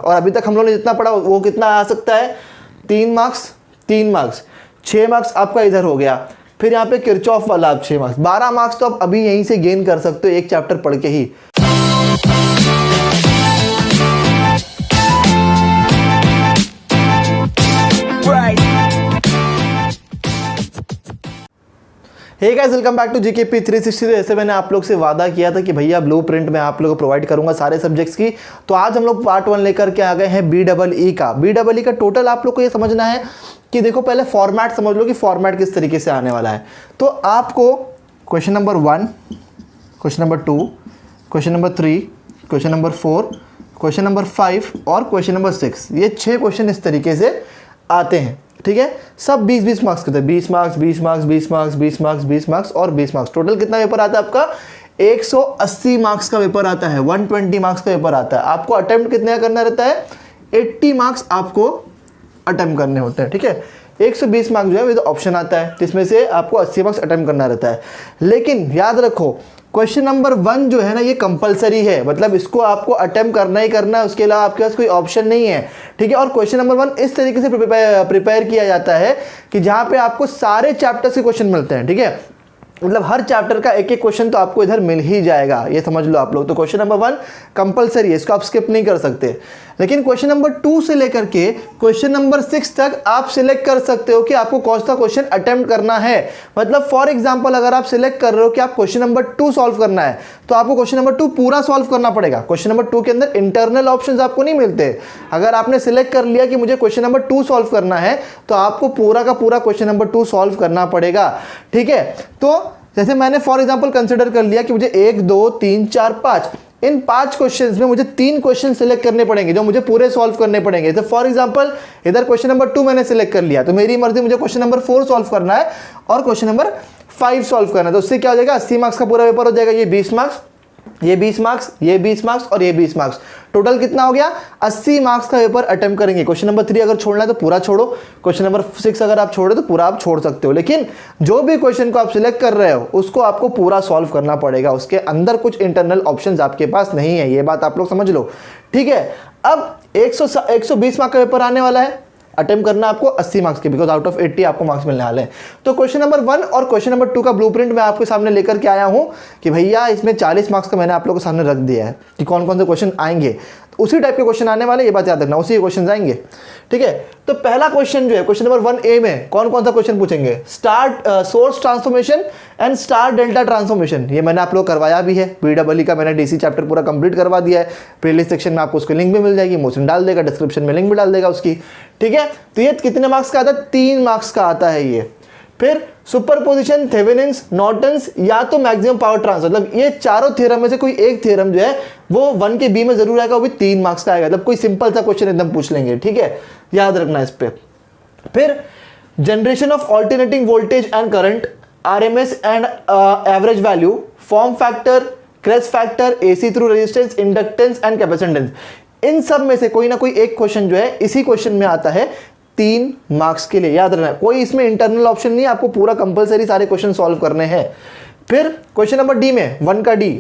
Marks, और अभी तक हम लोगों ने जितना पढ़ा वो कितना आ सकता है, 3 मार्क्स, 3 मार्क्स, 6 मार्क्स आपका इधर हो गया। फिर यहाँ पे किरचॉफ वाला आप 6 मार्क्स, 12 मार्क्स तो आप अभी यहीं से गेन कर सकते हो एक चैप्टर पढ़ के ही। Hey guys, welcome back to GKP 360। जैसे मैंने आप लोग से वादा किया था कि भैया ब्लूप्रिंट मैं आप लोगों को प्रोवाइड करूंगा सारे सब्जेक्ट्स की, तो आज हम लोग पार्ट 1 लेकर के आ गए हैं BEE का। BEE का टोटल आप लोग को ये समझना है कि देखो पहले फॉर्मेट समझ लो कि फॉर्मेट किस तरीके से आने वाला है। तो आपको question number 1, question number 2, question number 3, question number 4, question number 5 और क्वेश्चन नंबर 6, ये 6 क्वेश्चन इस तरीके से आते हैं। ठीक है, सब 20-20 मार्क्स के थे, 20 marks, 20 marks, 20 marks, 20 marks, 20 marks और 20 मार्क्स। टोटल कितना पेपर आता है आपका? 180 मार्क्स का पेपर आता है, 120 मार्क्स का पेपर आता है। आपको अटेम्प्ट कितने का करना रहता है? 80 मार्क्स आपको अटेम्प्ट करने होते हैं। ठीक है, 120 मार्क्स जो है विद ऑप्शन आता है, जिसमें से आपको 80 मार्क्स अटेम्प्ट करना रहता है। लेकिन याद रखो क्वेश्चन नंबर 1 जो है ना, ये कंपलसरी है, मतलब इसको आपको अटेम्प्ट करना ही करना है, उसके अलावा आपके पास कोई ऑप्शन नहीं है। ठीक है, और क्वेश्चन नंबर 1 इस तरीके से प्रिपेयर किया जाता है कि जहां पे आपको सारे चैप्टर्स के क्वेश्चन मिलते हैं। ठीक है, मतलब हर चैप्टर का एक एक क्वेश्चन तो आपको इधर मिल ही जाएगा, ये समझ लो आप लोग। तो क्वेश्चन नंबर 1 कंपलसरी है, इसको आप स्किप नहीं कर सकते। लेकिन क्वेश्चन नंबर 2 से लेकर के क्वेश्चन नंबर 6 तक आप सिलेक्ट कर सकते हो कि आपको कौन सा क्वेश्चन अटेम्प्ट करना है। मतलब फॉर एग्जांपल अगर आप सिलेक्ट कर रहे हो कि आप क्वेश्चन नंबर 2 सॉल्व करना है, तो आपको क्वेश्चन नंबर 2 पूरा सॉल्व करना पड़ेगा। क्वेश्चन नंबर 2 के अंदर इंटरनल ऑप्शंस आपको नहीं मिलते। अगर आपने सिलेक्ट कर लिया कि मुझे क्वेश्चन नंबर 2 सॉल्व करना है, तो आपको पूरा का पूरा क्वेश्चन नंबर 2 सॉल्व करना पड़ेगा। ठीक है, तो जैसे मैंने फॉर एग्जांपल कंसीडर कर लिया कि मुझे 1, 2, 3, 4, 5, इन 5 क्वेश्चंस में मुझे 3 क्वेश्चन सिलेक्ट करने पड़ेंगे जो मुझे पूरे सॉल्व करने पड़ेंगे। तो फॉर एग्जांपल इधर क्वेश्चन नंबर 2 मैंने सिलेक्ट कर लिया, तो मेरी मर्जी मुझे क्वेश्चन नंबर 4 सॉल्व करना है और क्वेश्चन नंबर 5 सॉल्व करना है। तो उससे क्या हो जाएगा? 80 मार्क्स का पूरा पेपर हो जाएगा। ये 20 मार्क्स, ये 20 मार्क्स, ये 20 मार्क्स और ये 20 मार्क्स, टोटल कितना हो गया? 80 मार्क्स का पेपर अटेम्प्ट करेंगे। क्वेश्चन नंबर 3 अगर छोड़ना है तो पूरा छोड़ो, क्वेश्चन नंबर 6 अगर आप छोड़ो तो पूरा आप छोड़ सकते हो। लेकिन जो भी क्वेश्चन को आप सिलेक्ट कर रहे हो उसको आपको पूरा सॉल्व करना पड़ेगा, उसके अंदर कुछ इंटरनल ऑप्शंस आपके पास नहीं है, ये बात आप लोग समझ लो। ठीक है, अब 120 मार्क्स का पेपर आने वाला है, अटेम्प्ट करना आपको 80 मार्क्स के, बिकॉज आउट ऑफ 80 आपको मार्क्स मिलने वाले हैं। तो क्वेश्चन नंबर 1 और क्वेश्चन नंबर 2 का ब्लूप्रिंट मैं आपके सामने लेकर के आया हूं कि भैया इसमें 40 मार्क्स का मैंने आप लोगों के सामने रख दिया है कि कौन कौन से क्वेश्चन आएंगे। तो उसी टाइप के क्वेश्चन आने वाले, ये बात याद रखना, उसी क्वेश्चन आएंगे। ठीक है, तो पहला क्वेश्चन जो है क्वेश्चन नंबर 1A में कौन कौन सा क्वेश्चन पूछेंगे? Source transformation and star delta transformation, ये मैंने आप लोग करवाया भी है। BEE का मैंने DC चैप्टर पूरा कंप्लीट करवा दिया है। प्लेलिस्ट सेक्शन में आपको उसकी लिंक भी मिल जाएगी, मोशन डाल देगा, डिस्क्रिप्शन में लिंक भी डाल देगा उसकी। ठीक है, तो ये कितने मार्क्स का आता है? 3 मार्क्स का आता है ये। फिर सुपरपोजिशन, थेवेनिन्स, नॉर्टन्स या तो मैक्सिमम पावर ट्रांसफर, मतलब ये चारों थ्योरम में से कोई एक थ्योरम जो है वो 1 के B में जरूर आएगा, वो भी 3 मार्क्स का आएगा। मतलब कोई सिंपल सा क्वेश्चन एकदम पूछ लेंगे। ठीक है, याद रखना इस पे। फिर generation of alternating voltage and current, RMS and average value, form factor, crest factor, AC through resistance, inductance and capacitance, इन सब में से कोई ना कोई एक क्वेश्चन जो है इसी क्वेश्चन में आता है 3 मार्क्स के लिए। याद रखना, कोई इसमें इंटरनल ऑप्शन नहीं है, आपको पूरा कंपलसरी सारे क्वेश्चन सॉल्व करने हैं। फिर क्वेश्चन नंबर D में 1 का D,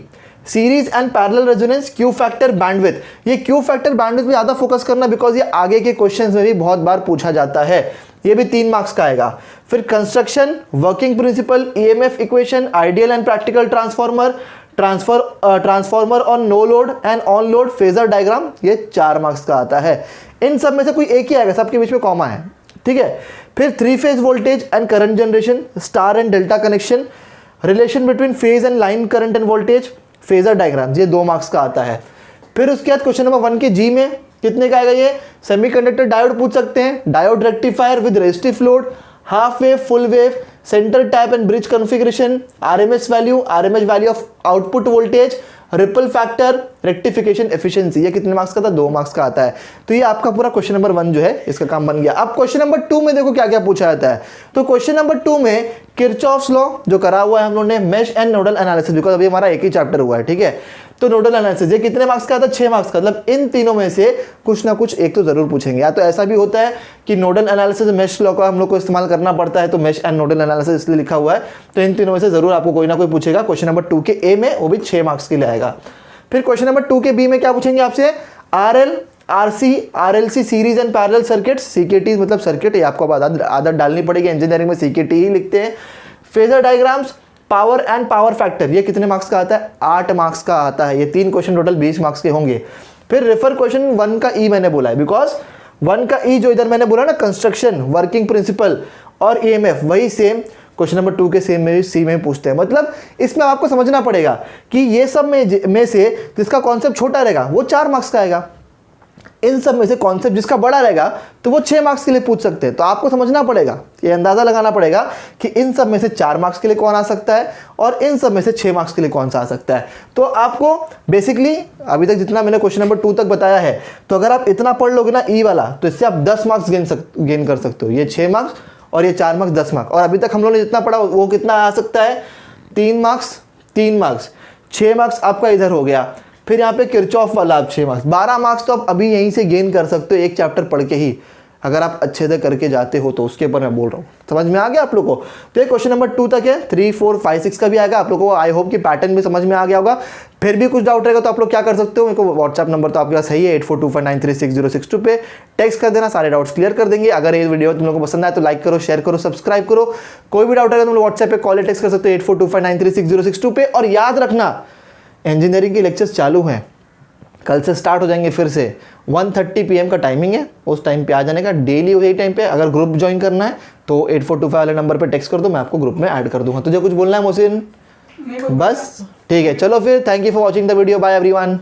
series and parallel resonance, Q factor, bandwidth. ये क्यू फैक्टर बैंडविड्थ पे ज्यादा फोकस करना, बिकॉज ये आगे के क्वेश्चंस में भी बहुत बार पूछा जाता है। ये भी 3 मार्क्स का आएगा। फिर construction, working principle, EMF equation, ideal and practical transformer, transformer on no load and on load phasor diagram, ये 4 मार्क्स का आता है। इन सब में से कोई एक ही आएगा, सबके बीच में कॉमा है। ठीक है, फिर 3 phase voltage and current generation, star and delta connection, relation between phase and line current end voltage, phasor diagram, ये 2 मार्क्स का आता है। फिर उसके बाद क्वेश्चन नंबर 1 के G में कितने का आएगा? ये सेमीकंडक्टर डायोड पूछ सकते हैं, diode rectifier with resistive load, half wave, full wave, centre tap and bridge configuration, RMS value of output voltage, ripple factor, rectification efficiency, ये कितने मार्क्स का था? 2 मार्क्स का आता है। तो ये आपका पूरा क्वेश्चन नंबर 1 जो है इसका काम बन गया। अब क्वेश्चन नंबर 2 में देखो क्या क्या पूछा जाता है। तो क्वेश्चन नंबर 2 में किरचॉफ्स लॉ जो करा हुआ है हम लोगों ने, mesh and nodal analysis, because अभी हमारा एक ही चैप्टर हुआ है। ठीक है, तो नोडल एनालिसिस ये कितने मार्क्स का आता है? 6 मार्क्स का। मतलब इन तीनों में से कुछ ना कुछ एक तो जरूर पूछेंगे। या तो ऐसा भी होता है कि नोडल एनालिसिस मेश लॉ का हम लोग को इस्तेमाल करना पड़ता है, तो मेश एंड नोडल एनालिसिस इसलिए लिखा हुआ है। तो इन तीनों में से जरूर आपको कोई ना कोई पूछेगा। क्वेश्चन नंबर 2 के A में, वो भी 6 मार्क्स के लिए आएगा। फिर क्वेश्चन नंबर 2 के B में क्या पूछेंगे आपसे? RL, RLC series and parallel circuits, CKT मतलब सर्किट, ये आपको आदत डालनी पड़ेगी, इंजीनियरिंग में CKT ही लिखते हैं। Phasor diagrams, power and power factor, ये कितने मार्क्स का आता है? 8 मार्क्स का आता है। ये 3 क्वेश्चन टोटल 20 मार्क्स के होंगे। फिर रेफर क्वेश्चन 1 का ई मैंने बोला है, बिकॉज 1 का ई जो इधर मैंने बोला ना, कंस्ट्रक्शन, वर्किंग प्रिंसिपल और EMF, वही सेम क्वेश्चन नंबर 2 के सेम में सी में पूछते हैं। मतलब इसमें आपको समझना पड़ेगा कि ये सब में से जिसका कॉन्सेप्ट छोटा रहेगा वो 4 मार्क्स का आएगा, इन सब में से कॉन्सेप्ट जिसका बड़ा रहेगा तो वो 6 मार्क्स के लिए पूछ सकते हैं। तो आपको समझना पड़ेगा, ये अंदाजा लगाना पड़ेगा कि इन सब में से 4 मार्क्स के लिए कौन आ सकता है और इन सब में से 6 मार्क्स के लिए कौन सा आ सकता है। तो आपको बेसिकली अभी तक जितना मैंने क्वेश्चन नंबर 2 तक बताया है, तो अगर आप इतना पढ़ लोगे ना ई वाला, तो इससे आप 10 मार्क्स गेन कर सकते हो। ये 6 मार्क्स और ये 4 मार्क्स 10 मार्क्स। और अभी तक हम लोगों ने जितना पढ़ा वो कितना आ सकता है? 3 मार्क्स, 3 मार्क्स, 6 मार्क्स आपका इधर हो गया। फिर यहाँ पे किरचॉफ वाला आप 6 मार्क्स, 12 मार्क्स तो आप अभी यहीं से गेन कर सकते हो एक चैप्टर पढ़ के ही, अगर आप अच्छे से करके जाते हो तो। उसके ऊपर मैं बोल रहा हूँ, समझ में आ गया आप लोग को? तो ये क्वेश्चन नंबर 2 तक है, 3, 4, 5, 6 का भी आएगा आप लोगों को। आई होप कि पैटर्न भी समझ में आ गया होगा। फिर भी कुछ डाउट रहेगा तो आप लोग क्या कर सकते हो, मेरे को व्हाट्सएप नंबर तो आपके पास सही है 8425936062 पे टेक्स्ट कर देना, सारे डाउट्स क्लियर कर देंगे। अगर ये वीडियो तुम लोगों को पसंद आए तो लाइक करो, शेयर करो, सब्सक्राइब करो। कोई भी डाउट रहेगा तुम लोग व्हाट्सएप पे कॉल टेक्स्ट कर सकते हो 8425936062 पे। और याद रखना, इंजीनियरिंग के लेक्चर्स चालू हैं, कल से स्टार्ट हो जाएंगे फिर से। 1:30 PM का टाइमिंग है, उस टाइम पे आ जाने का, डेली वही टाइम पे। अगर ग्रुप ज्वाइन करना है तो 8425 वाले नंबर पे टेक्स्ट कर दो, मैं आपको ग्रुप में ऐड कर दूंगा। तुझे कुछ बोलना है मोहसिन? बस ठीक है, चलो फिर, thank you for watching the video, bye everyone.